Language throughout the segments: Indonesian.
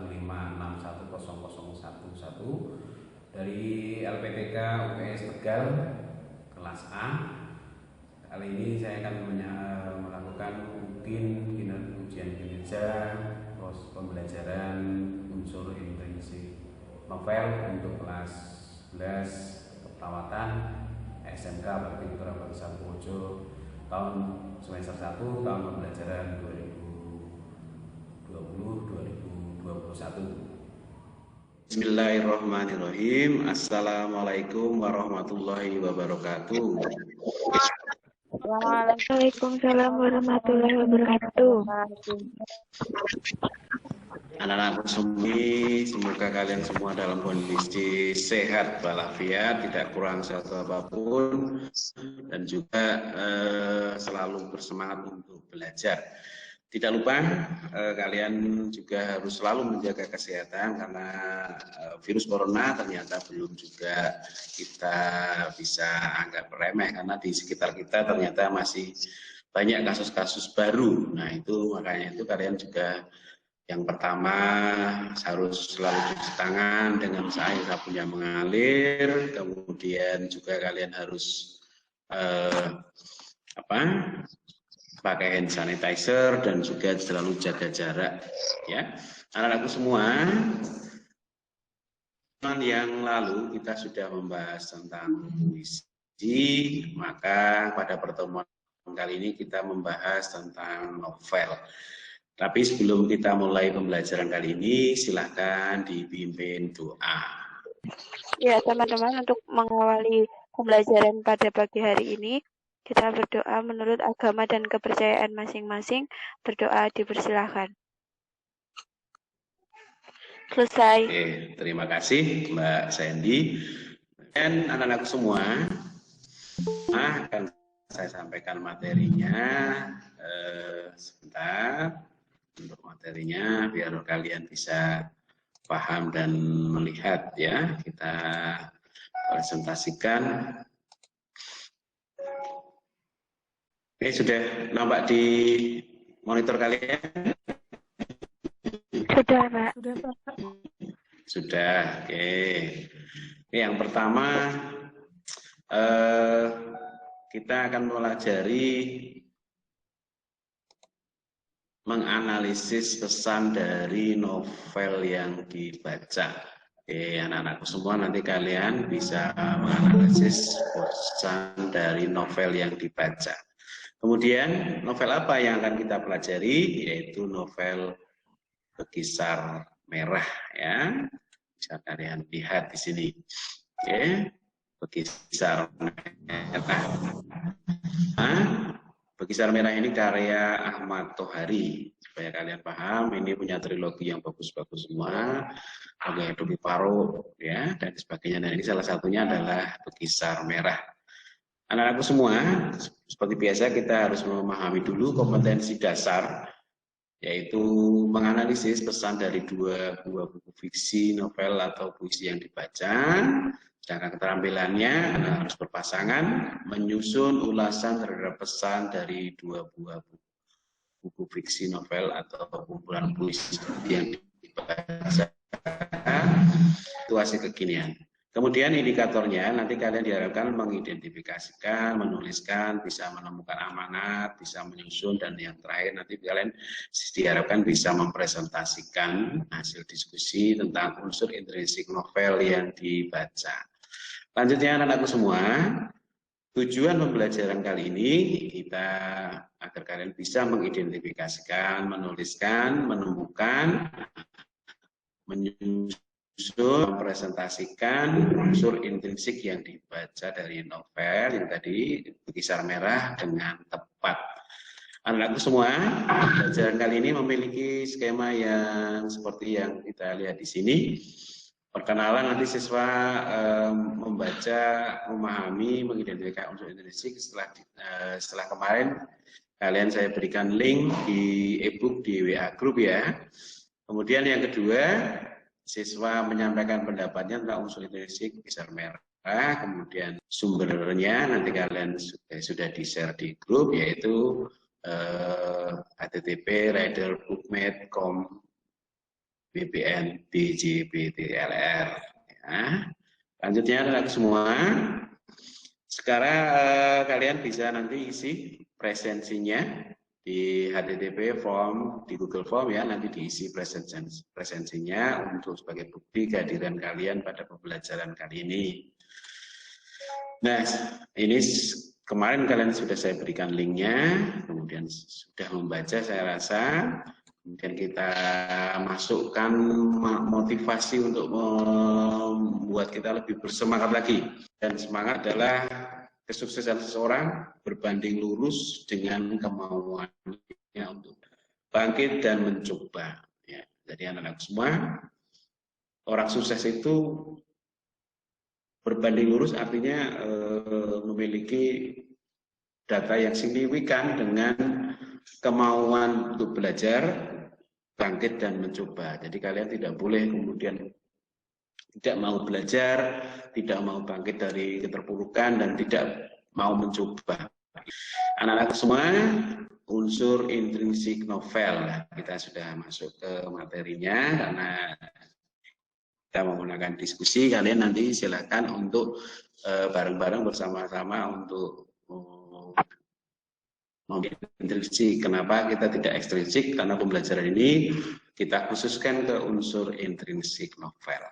1561001 dari LPTK UPS Tegal kelas A. Kali ini saya akan melakukan ujian kinerja pembelajaran unsur intrinsik novel untuk kelas 11 peperawatan SMK Bakti Putra Bakti Sampojo tahun semester 1 tahun pembelajaran 2020-2021. Bismillahirrahmanirrahim. Assalamualaikum warahmatullahi wabarakatuh. Waalaikumsalam warahmatullahi wabarakatuh. Anak-anakku semua, semoga kalian semua dalam kondisi sehat walafiat, tidak kurang satu apapun, dan juga selalu bersemangat untuk belajar. Tidak lupa kalian juga harus selalu menjaga kesehatan karena virus corona ternyata belum juga kita bisa anggap remeh, karena di sekitar kita ternyata masih banyak kasus-kasus baru. Nah itu makanya itu kalian juga yang pertama harus selalu cuci tangan dengan air sabun yang mengalir, kemudian juga kalian harus pakai hand sanitizer dan juga selalu jaga jarak ya. Anak-anakku semua, yang lalu kita sudah membahas tentang puisi, maka pada pertemuan kali ini kita membahas tentang novel. Tapi sebelum kita mulai pembelajaran kali ini, silahkan dipimpin doa. Ya teman-teman, untuk mengawali pembelajaran pada pagi hari ini, kita berdoa menurut agama dan kepercayaan masing-masing. Berdoa dipersilahkan. Selesai. Oke, terima kasih Mbak Sandy. Dan anak-anak semua, akan saya sampaikan materinya sebentar. Untuk materinya biar kalian bisa paham dan melihat ya. Kita presentasikan. Oke, sudah nampak di monitor kalian? Sudah, Pak. Sudah, oke. Yang pertama kita akan mempelajari menganalisis pesan dari novel yang dibaca. Oke, anak-anakku semua, nanti kalian bisa menganalisis pesan dari novel yang dibaca. Kemudian novel apa yang akan kita pelajari? Yaitu novel Bekisar Merah ya. Bisa kalian lihat di sini. Oke, Bekisar Merah. Bekisar Merah ini karya Ahmad Tohari. Supaya kalian paham, ini punya trilogi yang bagus-bagus semua. Ada Dobi Paro, ya, dan sebagainya. Dan ini salah satunya adalah Bekisar Merah. Anak-anakku semua, seperti biasa kita harus memahami dulu kompetensi dasar, yaitu menganalisis pesan dari dua buah buku fiksi, novel, atau puisi yang dibaca. Sedangkan keterampilannya harus berpasangan, menyusun ulasan terhadap pesan dari dua buah buku fiksi, novel, atau kumpulan puisi yang dibaca. Situasi kekinian. Kemudian indikatornya nanti kalian diharapkan mengidentifikasikan, menuliskan, bisa menemukan amanat, bisa menyusun, dan yang terakhir nanti kalian diharapkan bisa mempresentasikan hasil diskusi tentang unsur intrinsik novel yang dibaca. Lanjutnya anak-anakku semua, tujuan pembelajaran kali ini kita agar kalian bisa mengidentifikasikan, menuliskan, menemukan, menyusun, mempresentasikan unsur intrinsik yang dibaca dari novel yang tadi Bekisar Merah dengan tepat. Anak-anakku semua, pembelajaran kali ini memiliki skema yang seperti yang kita lihat di sini. Perkenalan, nanti siswa membaca, memahami, mengidentifikasi unsur intrinsik. Setelah kemarin kalian saya berikan link di e-book di WA Group ya. Kemudian yang kedua, siswa menyampaikan pendapatnya tentang unsur intrinsik Bekisar Merah. Kemudian sumbernya nanti kalian sudah di-share di grup, yaitu http riderbookmate.com BBN, BJBTLR. Ya. Lanjutnya anak semua. Sekarang kalian bisa nanti isi presensinya di HTTP form di Google Form ya, nanti diisi presensinya untuk sebagai bukti kehadiran kalian pada pembelajaran kali ini. Nah, ini kemarin kalian sudah saya berikan linknya, kemudian sudah membaca saya rasa. Kemudian kita masukkan motivasi untuk membuat kita lebih bersemangat lagi. Dan semangat adalah kesuksesan seseorang berbanding lurus dengan kemauannya untuk bangkit dan mencoba. Ya, jadi anak-anak semua, orang sukses itu berbanding lurus artinya memiliki data yang signifikan dengan kemauan untuk belajar, bangkit dan mencoba. Jadi kalian tidak boleh kemudian tidak mau belajar, tidak mau bangkit dari keterpurukan, dan tidak mau mencoba. Anak-anak semua, unsur intrinsik novel. Kita sudah masuk ke materinya, karena kita menggunakan diskusi. Kalian nanti silakan untuk bareng-bareng bersama-sama untuk intrinsik. Kenapa kita tidak ekstrinsik? Karena pembelajaran ini kita khususkan ke unsur intrinsik novel.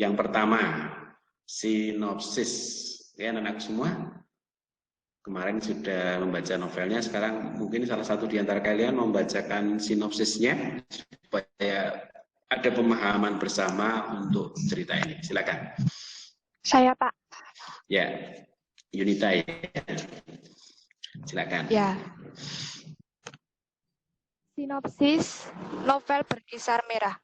Yang pertama, sinopsis. Ya, anak-anak semua, kemarin sudah membaca novelnya, sekarang mungkin salah satu di antara kalian membacakan sinopsisnya supaya ada pemahaman bersama untuk cerita ini. Silakan. Saya, Pak. Ya, Yunita ya. Silakan. Ya. Sinopsis novel Berkisar Merah.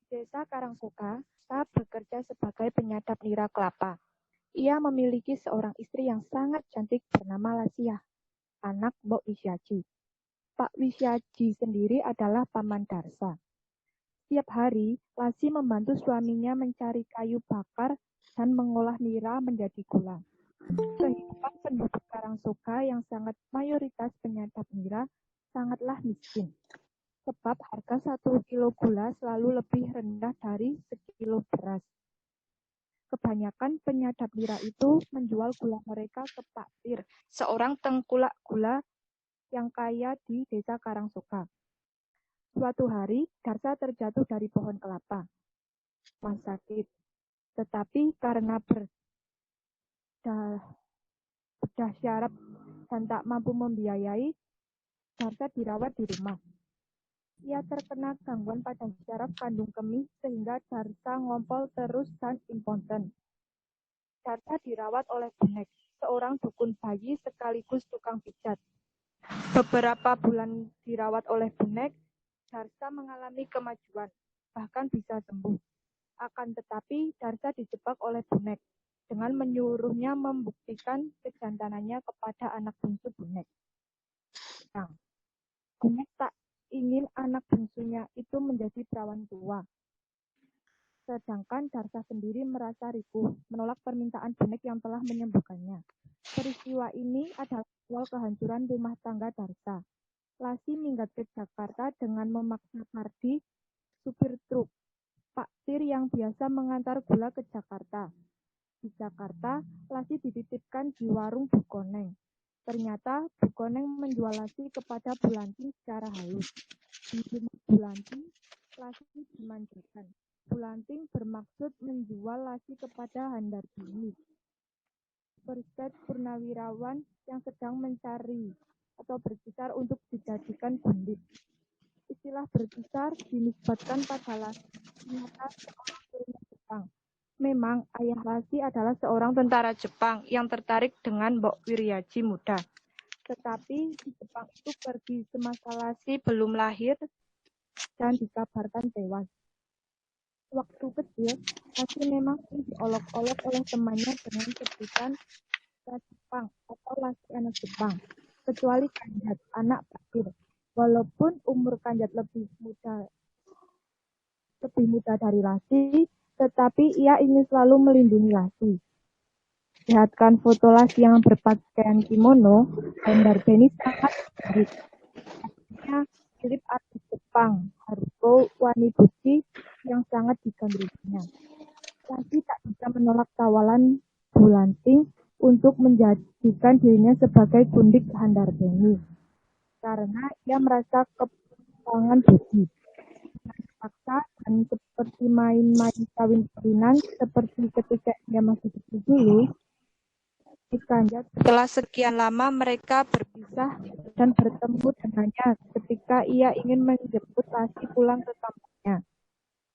Di Desa Karangsuka, Sa bekerja sebagai penyadap nira kelapa. Ia memiliki seorang istri yang sangat cantik bernama Lasia, anak Mbok Wisyaji. Pak Wisyaji sendiri adalah paman Darsa. Setiap hari, Lasi membantu suaminya mencari kayu bakar dan mengolah nira menjadi gula. Kehidupan penduduk Karangsuka yang sangat mayoritas penyadap nira sangatlah miskin. Sebab harga 1 kilo gula selalu lebih rendah dari sekilo beras. Kebanyakan penyadap nira itu menjual gula mereka ke Pak Tir, seorang tengkulak gula yang kaya di Desa Karangsuka. Suatu hari, Darsa terjatuh dari pohon kelapa. Mas sakit, tetapi karena bedah syaraf dan tak mampu membiayai, Darsa dirawat di rumah. Ia terkena gangguan pada syaraf kandung kemih sehingga Darsa ngompol terus dan impoten. Darsa dirawat oleh Bunek, seorang dukun bayi sekaligus tukang pijat. Beberapa bulan dirawat oleh Bunek, Darsa mengalami kemajuan, bahkan bisa sembuh. Akan tetapi Darsa dijebak oleh Bunek dengan menyuruhnya membuktikan kejantanannya kepada anak bungsu Bunek. Nah, Bunek tak ingin anak bungsunya itu menjadi perawan tua. Sedangkan Darsa sendiri merasa ripuh, menolak permintaan Bunek yang telah menyembuhkannya. Peristiwa ini adalah awal kehancuran rumah tangga Darsa. Lasi minggat ke Jakarta dengan memaksa Pardi, supir truk, Pak Tir yang biasa mengantar gula ke Jakarta. Di Jakarta, Lasi dititipkan di warung Bukoneng. Ternyata Bukoneng menjual Lasi kepada Bulanti secara halus. Di rumah Bulanti, Lasi dimanjakan. Bulanti bermaksud menjual Lasi kepada Handardini, Perset purnawirawan yang sedang mencari atau berkisar untuk dijadikan bandit. Istilah berkisar dinisbatkan pada Lasi, ternyata seorang turunan Jepang. Memang ayah Lasi adalah seorang tentara Jepang yang tertarik dengan Mbok Wiryaji muda. Tetapi di Jepang itu pergi semasa Lasi belum lahir dan dikabarkan tewas. Waktu kecil, Lasi memang diolok-olok oleh temannya dengan sebutan Jepang atau Lasi anak Jepang, kecuali Kanjat, anak Pak Tir. Walaupun umur Kanjat lebih muda dari Lasi, tetapi ia ingin selalu melindungi Lasi. Lihatkan foto Lasi yang berpakaian kimono, gambar Beni sangat menarik. Artinya, mirip artis Jepang, Haruko Wanibuchi, yang sangat digandrunginya. Lagi tak bisa menolak tawaran Bulanting untuk menjadikan dirinya sebagai gundik Handarbeni, karena ia merasa kepangan budi. Paksa dan seperti main-main kawin-kawinan seperti ketika ia masih kecil dulu, Iskandar setelah sekian lama mereka berpisah dan bertemu dengannya ketika ia ingin menjemput Lasi pulang ke kampungnya.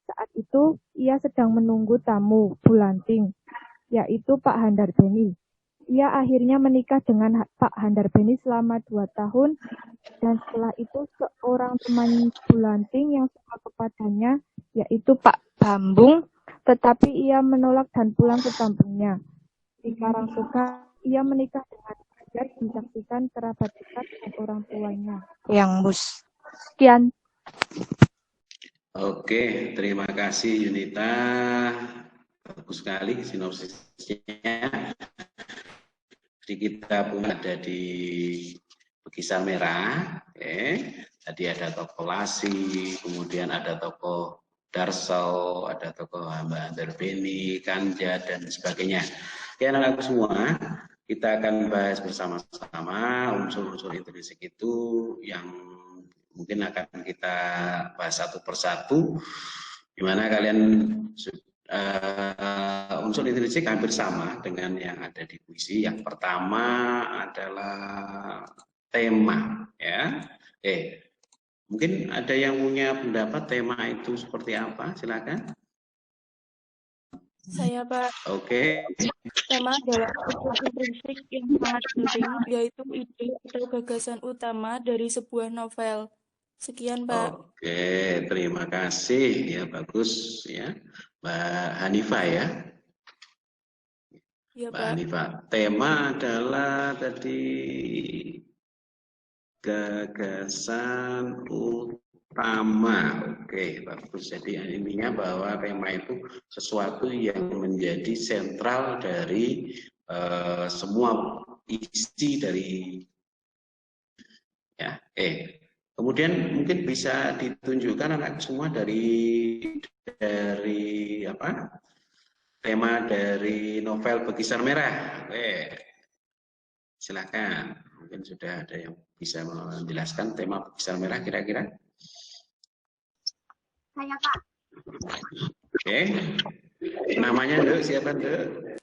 Saat itu ia sedang menunggu tamu Bulanting, yaitu Pak Handarbeni. Ia akhirnya menikah dengan Pak Handarbeni selama 2 tahun, dan setelah itu seorang teman Bulanting yang suka kepadanya, yaitu Pak Bambung, tetapi ia menolak dan pulang ke kampungnya. Di Karangsoga, ia menikah dengan Fajar, disaksikan kerabat dekat dan orang tuanya. Yang Mus. Sekian. Oke, terima kasih Yunita. Bagus sekali sinopsisnya. Jadi kita pun ada di Bekisar Merah. Oke. Tadi ada tokoh Lasi, kemudian ada tokoh Darsau, ada tokoh Hamba Handarbeni, Kanja, dan sebagainya. Oke, anak-anak semua, kita akan bahas bersama-sama unsur-unsur intrinsik itu yang mungkin akan kita bahas satu persatu, di mana kalian unsur intrinsik hampir sama dengan yang ada di puisi. Yang pertama adalah tema, ya. Mungkin ada yang punya pendapat tema itu seperti apa? Silakan. Saya, Pak. Oke. Tema adalah unsur intrinsik yang sangat penting, yaitu ide atau gagasan utama dari sebuah novel. Sekian, Pak. Oke, terima kasih. Ya, bagus ya. Mbak Hanifah ya. Ya, Mbak Pak. Hanifah. Tema adalah tadi gagasan utama. Oke, bagus. Jadi intinya bahwa tema itu sesuatu yang menjadi sentral dari semua isi dari ya. Kemudian mungkin bisa ditunjukkan anak semua dari apa? Tema dari novel Bekisar Merah. Silakan. Mungkin sudah ada yang bisa menjelaskan tema Bekisar Merah kira-kira. Saya, Pak. Oke. Namanya Nduk, siapa Nduk?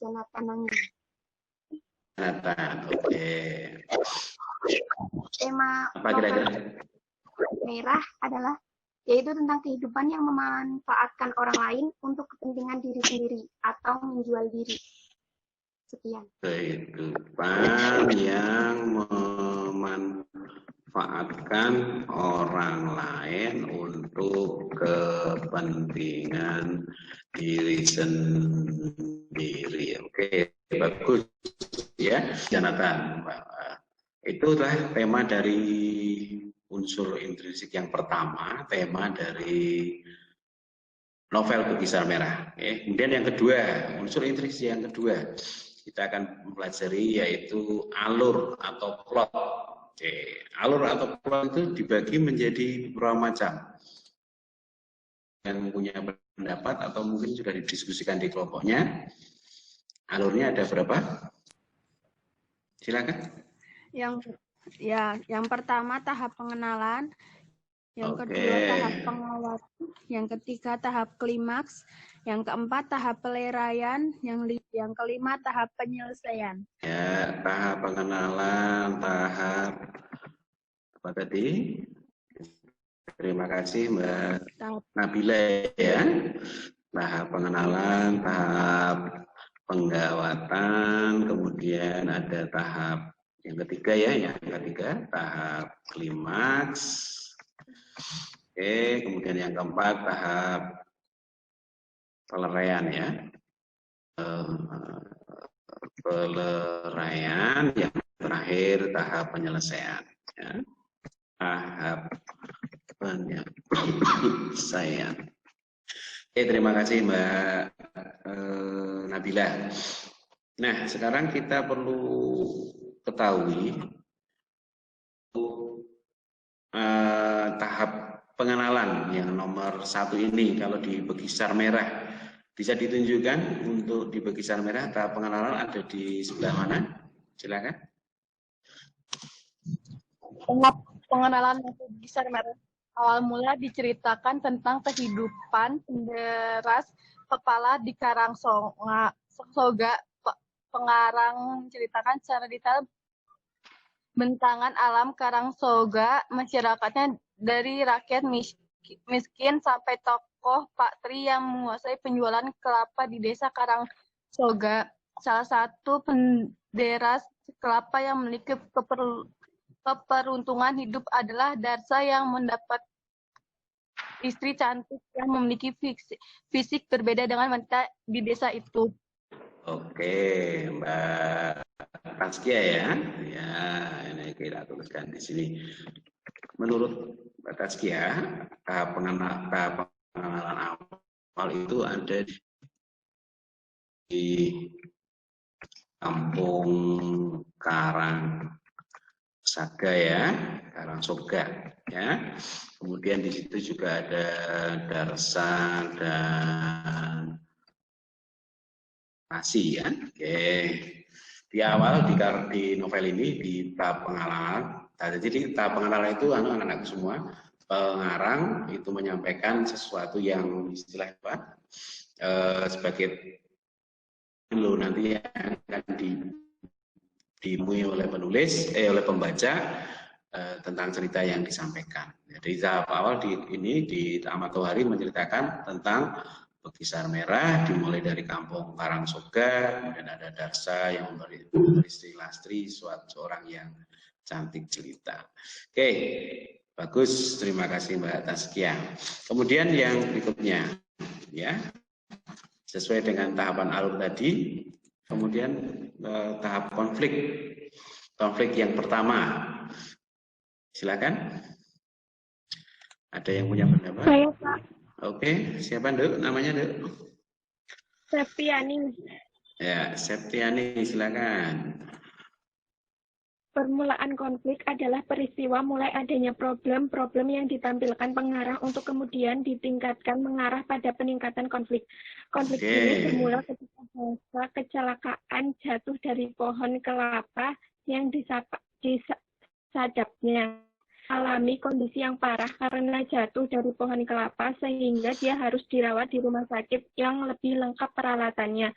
Jonathan Anggi. Jonathan. Oke. Tema Apa kira-kira? Merah adalah yaitu tentang kehidupan yang memanfaatkan orang lain untuk kepentingan diri sendiri atau menjual diri. Sekian. Kehidupan yang memanfaatkan orang lain untuk kepentingan diri sendiri. Oke, bagus ya, Jonathan. Itulah tema dari unsur intrinsik yang pertama, tema dari novel Bekisar Merah. Kemudian yang kedua, unsur intrinsik yang kedua, kita akan mempelajari yaitu alur atau plot. Alur atau plot itu dibagi menjadi beberapa macam. Yang punya pendapat atau mungkin sudah didiskusikan di kelompoknya. Alurnya ada berapa? Silakan. Yang pertama tahap pengenalan, yang kedua tahap pengawasan, yang ketiga tahap klimaks, yang keempat tahap peleraian, yang kelima tahap penyelesaian. Ya, tahap pengenalan, tahap apa tadi? Terima kasih Mbak Nabila ya. Tahap pengenalan, tahap penggawatan, kemudian ada tahap yang ketiga ya, yang ketiga tahap klimaks. Kemudian yang keempat tahap peleraian ya. Peleraian, yang terakhir tahap penyelesaian ya. Tahap penyelesaian. Terima kasih Mbak Nabila. Nah, sekarang kita perlu ketahui tahap pengenalan yang nomor 1 ini. Kalau di Bekisar Merah bisa ditunjukkan untuk di Bekisar Merah tahap pengenalan ada di sebelah mana? Silakan. Tahap pengenalan Bekisar Merah. Awal mula diceritakan tentang kehidupan penderas kepala di Karangsoga. Pengarang menceritakan secara detail bentangan alam Karangsoga, masyarakatnya dari rakyat miskin sampai tokoh Pak Tri yang menguasai penjualan kelapa di desa Karangsoga. Salah satu penderas kelapa yang memiliki keberuntungan hidup adalah Darsa yang mendapat istri cantik yang memiliki fisik berbeda dengan wanita di desa itu. Oke, Mbak Taskia ya. Ya, ini kita tuliskan di sini. Menurut Mbak Taskia, tahap pengenalan awal itu ada di Kampung Karangsaga ya, Karangsoga ya. Kemudian di situ juga ada Darsa dan Nasi ya. Oke. Di awal di novel ini di tahap pengenalan. Jadi tahap pengenalan itu anak-anak semua pengarang itu menyampaikan sesuatu yang istilah apa? Sebagai lo nanti akan dimui oleh penulis oleh pembaca tentang cerita yang disampaikan. Jadi tahap awal di Ahmad Tohari menceritakan tentang Bekisar Merah dimulai dari Kampung Karangsoga, kemudian ada Darsa yang memberi istri Lastri, seorang yang cantik jelita. Oke, bagus, terima kasih Mbak Taskia. Kemudian yang berikutnya, ya, sesuai dengan tahapan alur tadi, kemudian tahap konflik yang pertama. Silakan. Ada yang punya pendapat? Saya, Pak. Oke, siapa Nduk? Namanya Nduk? Septiani. Ya, Septiani, silakan. Permulaan konflik adalah peristiwa mulai adanya problem-problem yang ditampilkan pengarah untuk kemudian ditingkatkan mengarah pada peningkatan konflik. Konflik ini bermula ketika Darsa kecelakaan jatuh dari pohon kelapa yang disadapnya. Alami kondisi yang parah karena jatuh dari pohon kelapa sehingga dia harus dirawat di rumah sakit yang lebih lengkap peralatannya.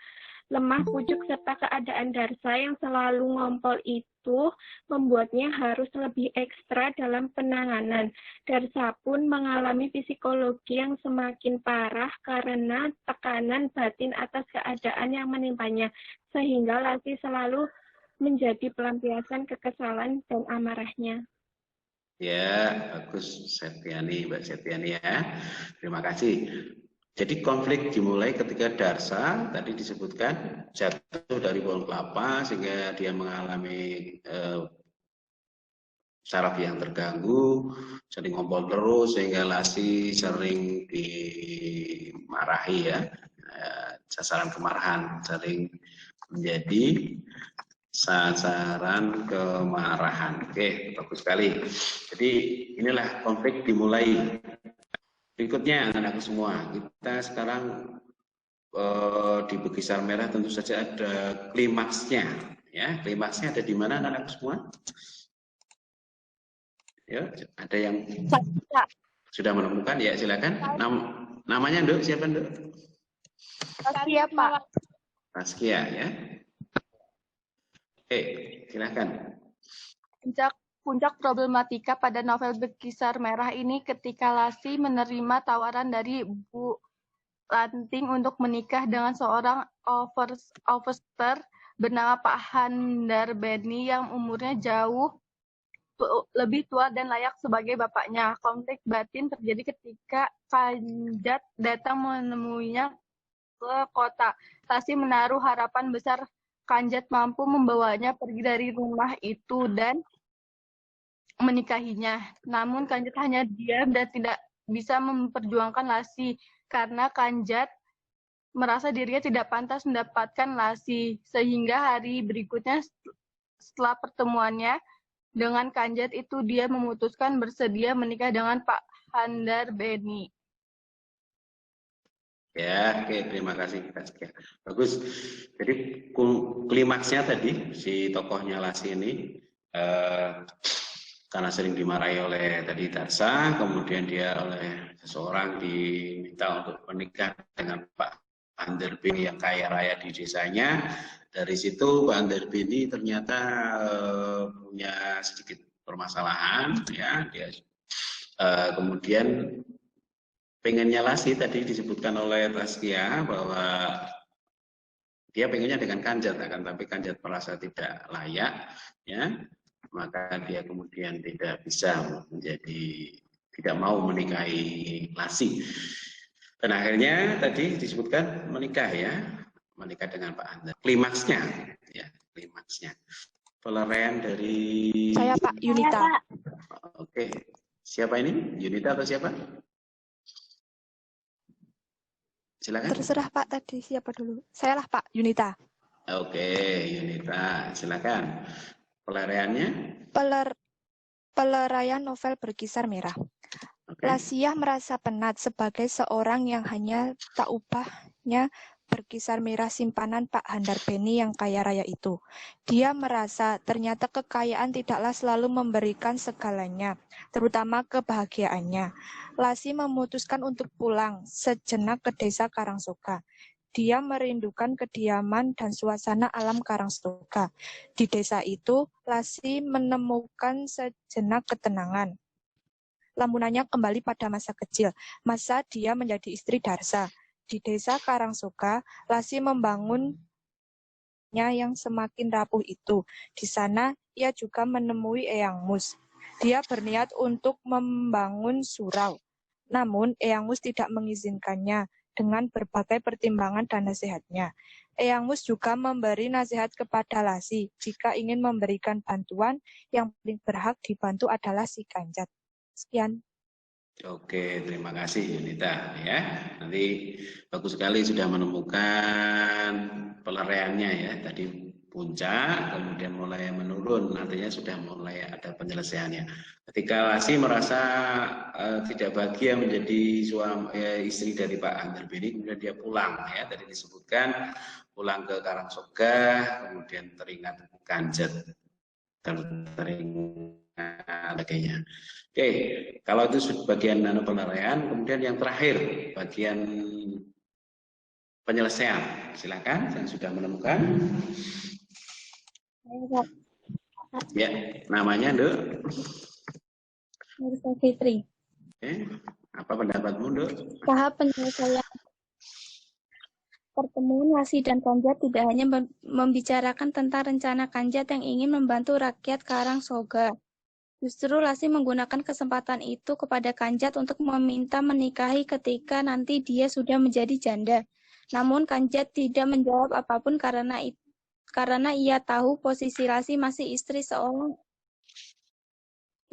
Lemah pucuk serta keadaan Darsa yang selalu ngompol itu membuatnya harus lebih ekstra dalam penanganan. Darsa pun mengalami psikologi yang semakin parah karena tekanan batin atas keadaan yang menimpanya, sehingga Lasih selalu menjadi pelampiasan kekesalan dan amarahnya. Ya, bagus Septiani, Mbak Septiani ya. Terima kasih. Jadi konflik dimulai ketika Darsa tadi disebutkan jatuh dari pohon kelapa sehingga dia mengalami saraf yang terganggu, sering ngompol terus sehingga Lasih sering dimarahi ya, sasaran kemarahan, sering menjadi sasaran kemarahan. Oke, bagus sekali. Jadi inilah konflik dimulai. Berikutnya anak-anak semua, kita sekarang di Bekisar Merah tentu saja ada klimaksnya. Ya, klimaksnya ada di mana anak-anak semua? Ya, ada yang sudah menemukan? Ya, silakan. Namanya Nduk, siapa Nduk? Taskia, Pak. Taskia ya. Oke, silakan. Puncak problematika pada novel Bekisar Merah ini ketika Lasih menerima tawaran dari Bu Lanting untuk menikah dengan seorang overster bernama Pak Handar Beni yang umurnya jauh lebih tua dan layak sebagai bapaknya. Konflik batin terjadi ketika Kanjat datang menemuinya ke kota. Lasih menaruh harapan besar Kanjat mampu membawanya pergi dari rumah itu dan menikahinya. Namun Kanjat hanya diam dan tidak bisa memperjuangkan Lasih karena Kanjat merasa dirinya tidak pantas mendapatkan Lasih. Sehingga hari berikutnya setelah pertemuannya dengan Kanjat itu dia memutuskan bersedia menikah dengan Pak Handar Beni. Ya, oke, terima kasih. Bagus. Jadi klimaksnya tadi si tokohnya Lasih ini karena sering dimarahi oleh tadi Darsa, kemudian dia oleh seseorang diminta untuk menikah dengan Pak Handar Beni yang kaya raya di desanya. Dari situ Pak Handar Beni ternyata punya sedikit permasalahan, ya. Dia kemudian pengennya Lasih tadi disebutkan oleh Taskia bahwa dia pengennya dengan Kanjat, akan tapi Kanjat merasa tidak layak, ya, maka dia kemudian tidak bisa tidak mau menikahi Lasih. Dan akhirnya tadi disebutkan menikah, ya, menikah dengan Pak Handar. Klimaksnya, ya, klimaksnya. Pelarian dari Saya Pak, Yunita. Oke, siapa ini? Yunita atau siapa? Silakan. Terserah Pak tadi siapa dulu. Saya lah Pak, Yunita. Oke, Yunita, silakan. Pelariannya? Peleraian novel Berkisar Merah. Oke. Lasiah merasa penat sebagai seorang yang hanya tak upahnya berkisar merah simpanan Pak Handar Beni yang kaya raya itu. Dia merasa ternyata kekayaan tidaklah selalu memberikan segalanya, terutama kebahagiaannya. Lasih memutuskan untuk pulang sejenak ke desa Karangsoga. Dia merindukan kediaman dan suasana alam Karangsoga. Di desa itu, Lasih menemukan sejenak ketenangan. Lamunannya kembali pada masa kecil, masa dia menjadi istri Darsa. Di desa Karangsoga, Lasih membangunnya yang semakin rapuh itu. Di sana, ia juga menemui Eyang Mus. Dia berniat untuk membangun surau. Namun, Eyang Mus tidak mengizinkannya dengan berbagai pertimbangan dan nasihatnya. Eyang Mus juga memberi nasihat kepada Lasih. Jika ingin memberikan bantuan, yang paling berhak dibantu adalah si Kanjat. Sekian. Oke, terima kasih Yunita, ya. Nanti bagus sekali sudah menemukan pelariannya, ya. Tadi puncak, kemudian mulai menurun, nantinya sudah mulai ada penyelesaiannya. Ketika Lasih merasa tidak bahagia menjadi istri dari Pak Handar Beni, kemudian dia pulang, ya. Tadi disebutkan pulang ke Karangsoga, kemudian teringat Kanjat, teringat sebagainya. Oke, kalau itu bagian pelarian, kemudian yang terakhir bagian penyelesaian. Silakan, yang sudah menemukan. Ya, namanya Nduk? Nursa Fitri. Apa pendapatmu, Nduk? Tahap penyelesaian pertemuan Lasih dan Kanjat tidak hanya membicarakan tentang rencana Kanjat yang ingin membantu rakyat Karangsoga. Justru Lasih menggunakan kesempatan itu kepada Kanjat untuk meminta menikahi ketika nanti dia sudah menjadi janda. Namun Kanjat tidak menjawab apapun karena ia tahu posisi Lasih masih istri seorang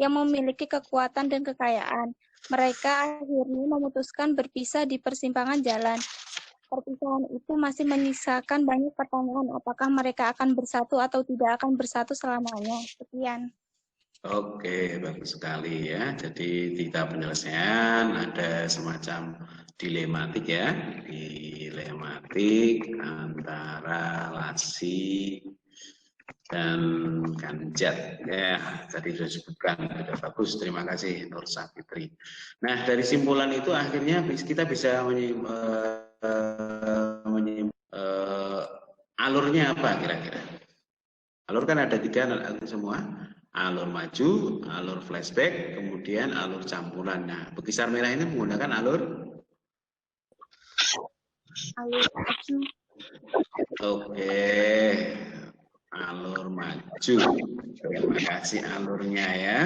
yang memiliki kekuatan dan kekayaan. Mereka akhirnya memutuskan berpisah di persimpangan jalan. Perpisahan itu masih menyisakan banyak pertanyaan, apakah mereka akan bersatu atau tidak akan bersatu selamanya. Sekian. Oke, bagus sekali, ya. Jadi di tahap penyelesaian ada semacam dilematik, ya. Dilematik antara Lasih dan Kanjat, ya. Tadi sudah disebutkan, sudah bagus. Terima kasih Nursa Fitri. Nah, dari simpulan itu akhirnya kita bisa alurnya apa kira-kira? Alur kan ada 3 nanti semua. Alur maju, alur flashback, kemudian alur campuran. Nah, Berkisar Merah ini menggunakan alur maju. Oke, alur maju. Terima kasih alurnya, ya.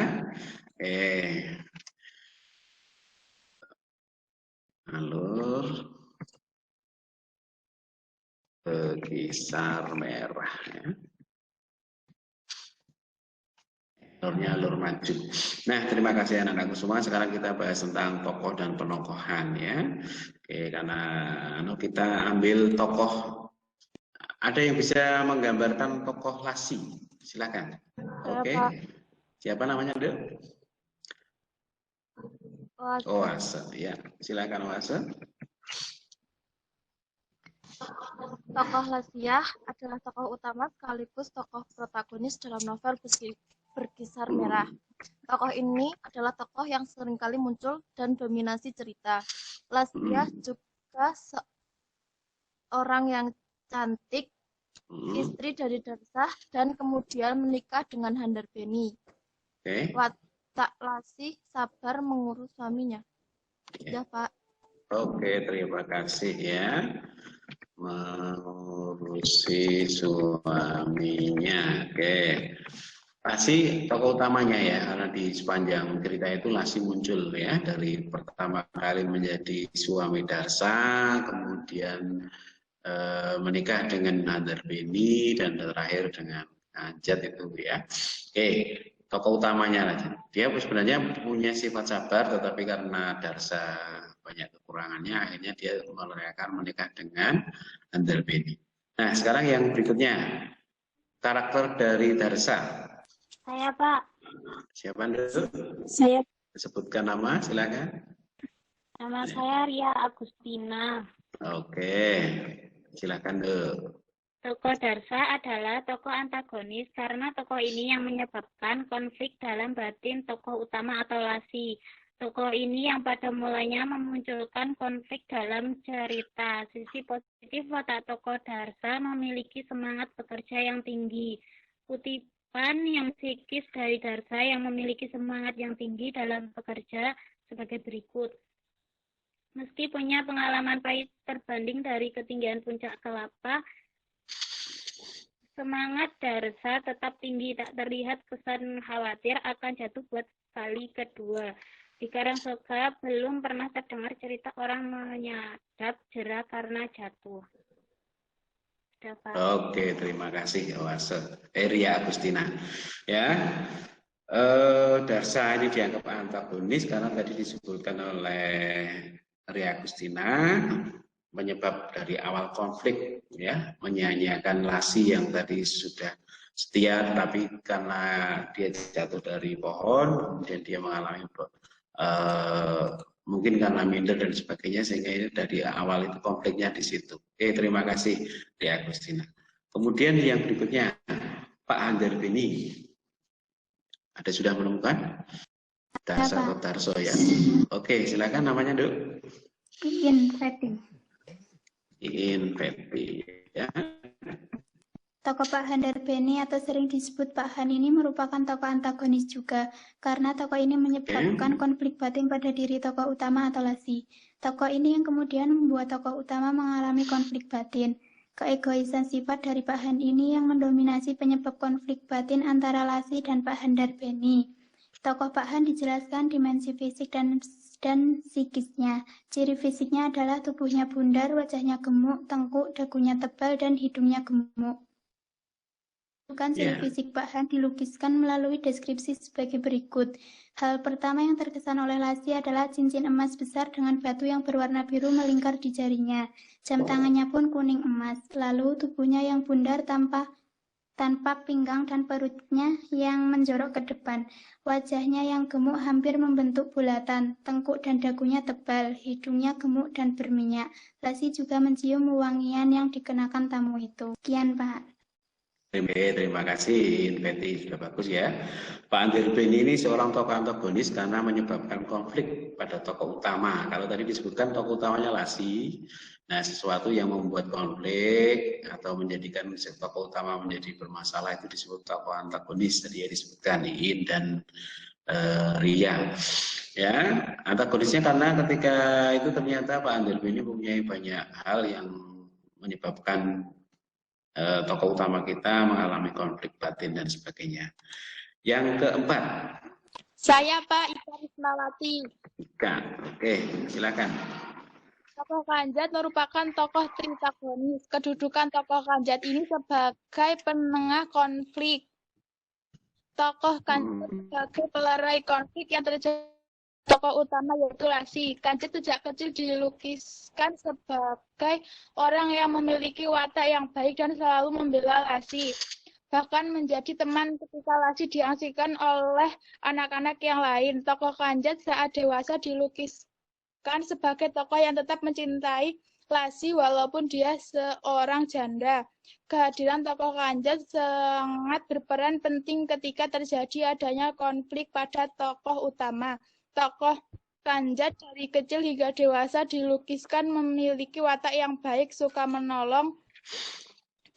Alur Berkisar Merah, ya. Alurnya alur maju. Nah, terima kasih anak-anakku semua. Sekarang kita bahas tentang tokoh dan penokohan, ya. Oke, karena kita ambil tokoh. Ada yang bisa menggambarkan tokoh Lasih? Silakan. Oke. Siapa namanya, Dek? Oase, ya. Silakan Oase. Tokoh Lasiah adalah tokoh utama sekaligus tokoh protagonis dalam novel Berkisar Merah. Tokoh ini adalah tokoh yang seringkali muncul dan dominasi cerita. Lasiah juga seorang yang cantik, istri dari Darsah, dan kemudian menikah dengan Handarbeni. Watak Lasih sabar mengurus suaminya. Ya, Pak. Oke, terima kasih ya. Mengurusi suaminya. Oke. Lasi tokoh utamanya ya, karena di sepanjang cerita itu Lasi muncul ya, dari pertama kali menjadi suami Darsah, kemudian menikah dengan Handarbeni, dan terakhir dengan Anjat itu ya. Oke, tokoh utamanya Lasi. Dia sebenarnya punya sifat sabar, tetapi karena Darsah banyak kekurangannya, akhirnya dia menikah dengan Handarbeni. Nah, sekarang yang berikutnya, karakter dari Darsah. Saya, Pak. Siapa, Nduk? Saya. Sebutkan nama, silakan. Nama saya Ria Agustina. Oke, silakan, Nduk. Tokoh Darsah adalah tokoh antagonis karena tokoh ini yang menyebabkan konflik dalam batin tokoh utama atau Lasi. Tokoh ini yang pada mulanya memunculkan konflik dalam cerita. Sisi positif watak tokoh Darsah memiliki semangat bekerja yang tinggi. Kutipan yang psikis dari Darsah yang memiliki semangat yang tinggi dalam bekerja sebagai berikut. Meski punya pengalaman pahit terbanding dari ketinggian puncak kelapa, semangat Darsah tetap tinggi, tak terlihat kesan khawatir akan jatuh buat kali kedua. Di Karangsoga belum pernah terdengar cerita orang menyadap jera karena jatuh. Oke, terima kasih Oase. Ria Agustina. Ya, Darsah ini dianggap antagonis karena tadi disebutkan oleh Ria Agustina, penyebab dari awal konflik ya, menyanyiakan Lasi yang tadi sudah setia, tapi karena dia jatuh dari pohon, kemudian dia mengalami mungkin karena minder dan sebagainya, sehingga ini dari awal itu konfliknya di situ. Oke, terima kasih Ria Agustina. Kemudian yang berikutnya, Pak Handarbeni. Ada sudah menemukan? Darsah atau Darso ya. Oke, silakan namanya, Duk. Iin Fethi. Iin Fethi ya. Tokoh Pak Handarbeni atau sering disebut Pak Han ini merupakan tokoh antagonis juga, karena tokoh ini menyebabkan konflik batin pada diri tokoh utama atau Lasi. Tokoh ini yang kemudian membuat tokoh utama mengalami konflik batin. Keegoisan sifat dari Pak Han ini yang mendominasi penyebab konflik batin antara Lasi dan Pak Handarbeni. Tokoh Pak Han dijelaskan dimensi fisik dan psikisnya. Ciri fisiknya adalah tubuhnya bundar, wajahnya gemuk, tengkuk, dagunya tebal, dan hidungnya gemuk. Ciri fisik Pak Han dilukiskan melalui deskripsi sebagai berikut. Hal pertama yang terkesan oleh Lasi adalah cincin emas besar dengan batu yang berwarna biru melingkar di jarinya. Jam tangannya pun kuning emas. Lalu tubuhnya yang bundar tanpa pinggang dan perutnya yang menjorok ke depan. Wajahnya yang gemuk hampir membentuk bulatan. Tengkuk dan dagunya tebal. Hidungnya gemuk dan berminyak. Lasi juga mencium wangian yang dikenakan tamu itu. Sekian, Pak. Terima kasih, Betty, sudah bagus ya. Pak Handarbeni ini seorang tokoh antagonis karena menyebabkan konflik pada tokoh utama. Kalau tadi disebutkan tokoh utamanya Lasi, nah sesuatu yang membuat konflik atau menjadikan tokoh utama menjadi bermasalah itu disebut tokoh antagonis. Tadi ya disebutkan Iin dan Ria. Ya, antagonisnya karena ketika itu ternyata Pak Handarbeni mempunyai banyak hal yang menyebabkan tokoh utama kita mengalami konflik batin dan sebagainya. Yang keempat. Saya Pak Ika Rismawati. Ika, oke, silakan. Tokoh Kanjat merupakan tokoh tritagonis. Kedudukan tokoh Kanjat ini sebagai penengah konflik. Tokoh Kanjat sebagai pelerai konflik yang terjadi tokoh utama yaitu Lasi. Kanjat sejak kecil dilukiskan sebagai orang yang memiliki watak yang baik dan selalu membela Lasi. bahkan menjadi teman ketika Lasih diasingkan oleh anak-anak yang lain. Tokoh Kanjat saat dewasa dilukiskan sebagai tokoh yang tetap mencintai Lasih walaupun dia seorang janda. Kehadiran tokoh Kanjat sangat berperan penting ketika terjadi adanya konflik pada tokoh utama. Tokoh Kanjat dari kecil hingga dewasa dilukiskan memiliki watak yang baik, suka menolong,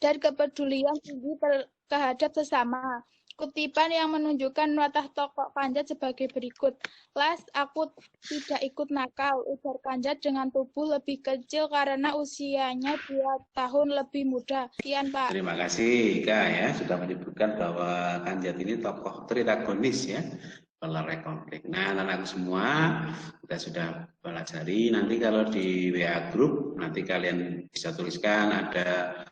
dan kepedulian tinggi terhadap sesama. Kutipan yang menunjukkan watak tokoh Kanjat sebagai berikut. Las, aku tidak ikut nakal, ujar Kanjat dengan tubuh lebih kecil karena usianya 2 tahun lebih muda. Sekian, Pak. Terima kasih, Kak, ya, sudah menyebutkan bahwa Kanjat ini tokoh tritagonis ya, pelerai konflik. Nah, anak-anakku semua, kita sudah pelajari. Nanti kalau di WA Group, nanti kalian bisa tuliskan ada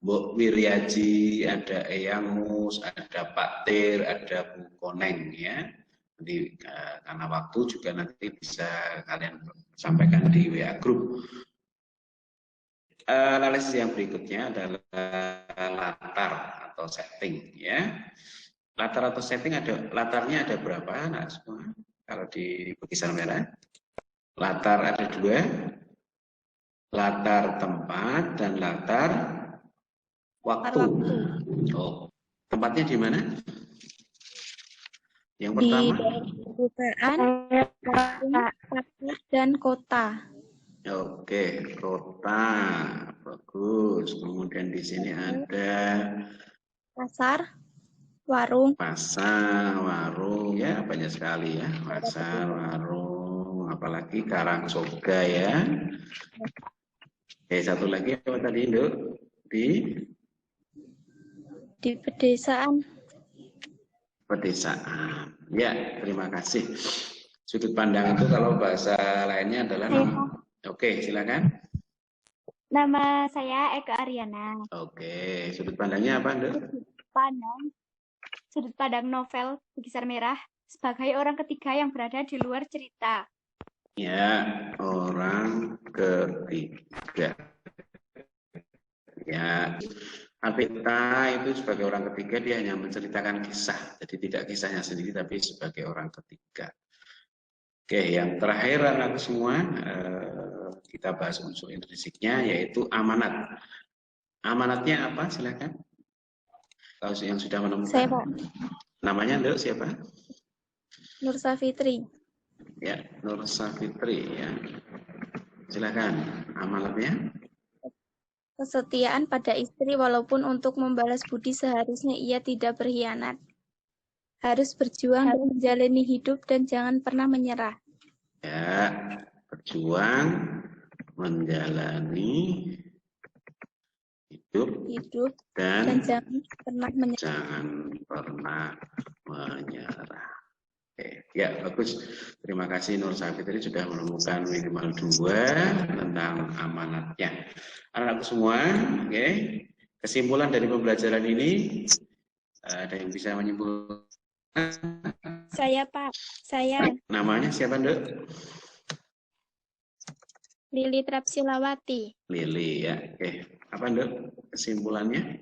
Mbok Wiryaji, ada Eyang Mus, ada Pak Tir, ada Bu Koneng ya. Nanti karena waktu juga nanti bisa kalian sampaikan di WA Group. Analisis yang berikutnya adalah latar atau setting ya. Latar atau setting latarnya ada berapa anak semua? Kalau di Bukisar Merah, latar ada 2, latar tempat dan latar waktu. Oh, tempatnya di mana? Yang pertama? Di permukaan, dan kota. Oke, kota. Bagus. Kemudian di sini ada Pasar, warung. pasar, warung. Ya, banyak sekali ya. Pasar, warung. Apalagi Karangsoga ya. Oke, satu lagi apa tadi, Induk? Di pedesaan. Pedesaan. Ya, terima kasih. Sudut pandang itu kalau bahasa lainnya adalah nama. Oke, silakan. Nama saya Eka Ariana. Oke, sudut pandangnya apa, Nduk? Sudut pandang novel Bukisar Merah sebagai orang ketiga yang berada di luar cerita. Ya, orang ketiga. Ya, Alpita itu sebagai orang ketiga dia hanya menceritakan kisah, jadi tidak kisahnya sendiri tapi sebagai orang ketiga. Oke, yang terakhir anak semua kita bahas unsur intrinsiknya yaitu amanat. Amanatnya apa? Silakan. Kalau yang sudah menemukan. Saya, Pak. Namanya Nduk siapa? Nur Safitri. Ya, Nur Safitri ya. Silakan. Amanatnya. Kesetiaan pada istri walaupun untuk membalas budi seharusnya ia tidak berkhianat. Harus berjuang dan menjalani hidup dan jangan pernah menyerah. Ya, berjuang, menjalani hidup dan jangan pernah menyerah. Jangan pernah menyerah. Oke, ya bagus. Terima kasih Nur Safitri sudah menemukan minimal 2 tentang amanatnya. Anak-anakku semua, oke. Kesimpulan dari pembelajaran ini ada yang bisa menyimpulkan? Saya, Pak. Saya. Namanya siapa, Nduk? Lili Trapsilawati. Lili ya. Oke. Apa, Nduk? Kesimpulannya?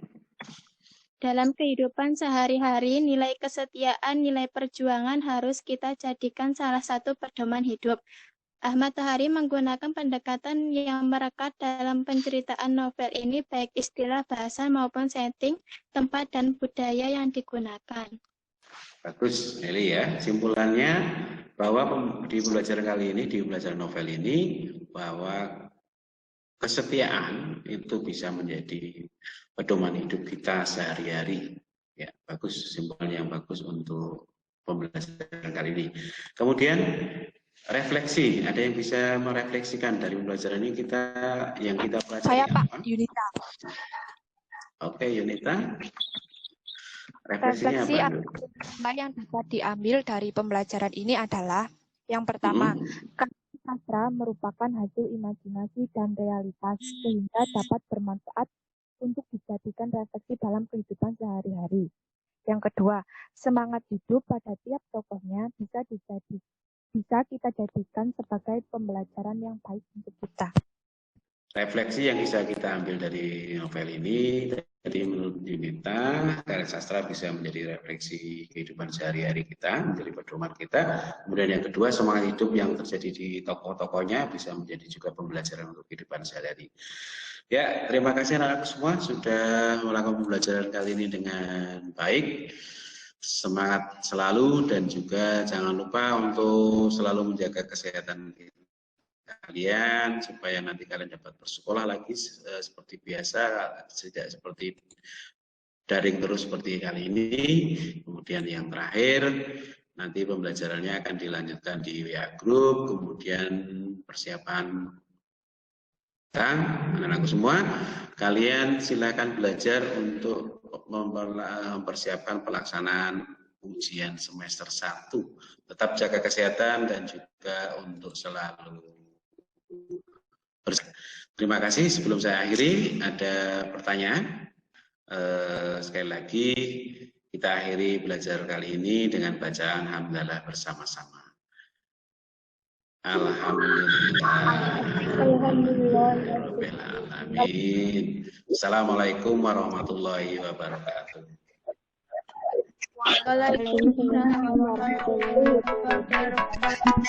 Dalam kehidupan sehari-hari, nilai kesetiaan, nilai perjuangan harus kita jadikan salah satu pedoman hidup. Ahmad Tohari menggunakan pendekatan yang merekat dalam penceritaan novel ini, baik istilah bahasa maupun setting, tempat, dan budaya yang digunakan. Bagus, Nelly ya. Simpulannya bahwa di pembelajaran kali ini, di pembelajaran novel ini, bahwa kesetiaan itu bisa menjadi pedoman hidup kita sehari-hari. Ya, bagus, simpulan yang bagus untuk pembelajaran kali ini. Kemudian refleksi, ada yang bisa merefleksikan dari pembelajaran ini yang kita pelajari? Saya Pak, apa? Yunita. Oke, Yunita. Refleksi apa? yang dapat diambil dari pembelajaran ini adalah yang pertama, sastra merupakan hasil imajinasi dan realitas sehingga dapat bermanfaat untuk dijadikan refleksi dalam kehidupan sehari-hari. Yang kedua, semangat hidup pada tiap tokohnya bisa kita jadikan sebagai pembelajaran yang baik untuk kita. Refleksi yang bisa kita ambil dari novel ini Jadi menurut Yunita, karya sastra bisa menjadi refleksi kehidupan sehari-hari kita, menjadi pedoman kita. Kemudian yang kedua, semangat hidup yang terjadi di tokoh-tokohnya bisa menjadi juga pembelajaran untuk kehidupan sehari-hari. Ya, terima kasih anak-anak semua sudah melakukan pembelajaran kali ini dengan baik. Semangat selalu dan juga jangan lupa untuk selalu menjaga kesehatan kalian supaya nanti kalian dapat bersekolah lagi seperti biasa, tidak seperti daring terus seperti kali ini. Kemudian yang terakhir, nanti pembelajarannya akan dilanjutkan di WA Group, kemudian persiapan anak-anakku semua, kalian silakan belajar untuk mempersiapkan pelaksanaan ujian semester 1. Tetap jaga kesehatan dan juga untuk selalu bersama. Terima kasih. Sebelum saya akhiri, ada pertanyaan. Sekali lagi, kita akhiri belajar kali ini dengan bacaan hamdalah bersama-sama. Alhamdulillahirrahmanirrahim. Assalamualaikum warahmatullahi wabarakatuh. Waalaikumsalam warahmatullahi wabarakatuh.